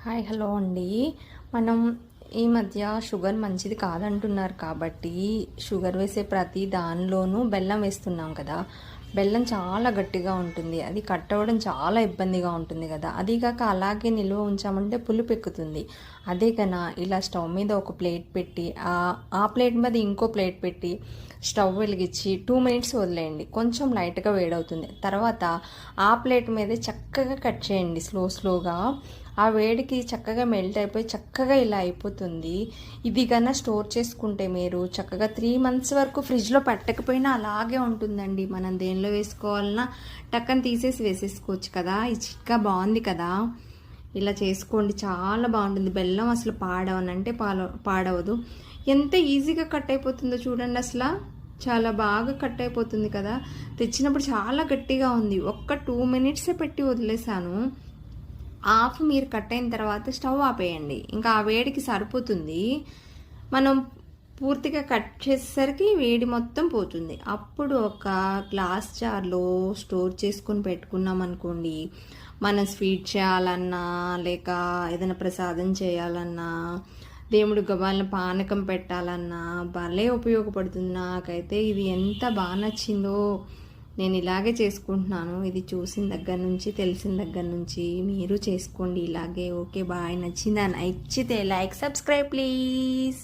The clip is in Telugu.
హాయ్ హలో అండి. మనం ఈ మధ్య షుగర్ మంచిది కాదంటున్నారు కాబట్టి షుగర్ వేసే ప్రతి దానిలోనూ బెల్లం వేస్తున్నాం కదా. బెల్లం చాలా గట్టిగా ఉంటుంది, అది కట్ అవ్వడం చాలా ఇబ్బందిగా ఉంటుంది కదా. అదీగాక అలాగే నిల్వ ఉంచామంటే పులుపు ఎక్కుతుంది. అదే కన్నా ఇలా స్టవ్ మీద ఒక ప్లేట్ పెట్టి ఆ ప్లేట్ మీద ఇంకో ప్లేట్ పెట్టి స్టవ్ వెలిగించి 2 మినిట్స్ వదిలేయండి. కొంచెం లైట్గా వేడవుతుంది. తర్వాత ఆ ప్లేట్ మీదే చక్కగా కట్ చేయండి స్లోగా. ఆ వేడికి చక్కగా మెల్ట్ అయిపోయి చక్కగా ఇలా అయిపోతుంది. ఇది కన్నా స్టోర్ చేసుకుంటే మీరు చక్కగా 3 మంత్స్ వరకు ఫ్రిడ్జ్లో పెట్టకపోయినా అలాగే ఉంటుందండి. మనం దేనిలో వేసుకోవాలన్నా టక్కన తీసేసి వేసేసుకోవచ్చు కదా. ఈ చిట్కా బాగుంది కదా, ఇలా చేసుకోండి, చాలా బాగుంటుంది. బెల్లం అసలు పాడవనంటే పాడవదు. ఎంత ఈజీగా కట్ అయిపోతుందో చూడండి. అసలు చాలా బాగా కట్ అయిపోతుంది కదా. తెచ్చినప్పుడు చాలా గట్టిగా ఉంది. ఒక్క 2 మినిట్సే పెట్టి వదిలేసాను. హాఫ్ మీరు కట్ అయిన తర్వాత స్టవ్ ఆపేయండి. ఇంకా ఆ వేడికి సరిపోతుంది. మనం పూర్తిగా కట్ చేసేసరికి వేడి మొత్తం పోతుంది. అప్పుడు ఒక గ్లాస్ జార్లో స్టోర్ చేసుకొని పెట్టుకున్నాం అనుకోండి, మనం స్వీట్ చేయాలన్నా లేక ఏదైనా ప్రసాదం చేయాలన్నా దేవుడు గవ్వాలను పానకం పెట్టాలన్నా భలే ఉపయోగపడుతుంది. నాకైతే ఇది ఎంత బాగా నచ్చిందో. నేను ఇలాగే చేసుకుంటున్నాను. ఇది చూసిన దగ్గర నుంచి తెలిసిన దగ్గర నుంచి మీరు చేసుకోండి ఇలాగే. Okay bye. నచ్చిందా? నచ్చితే లైక్ సబ్స్క్రైబ్ ప్లీజ్.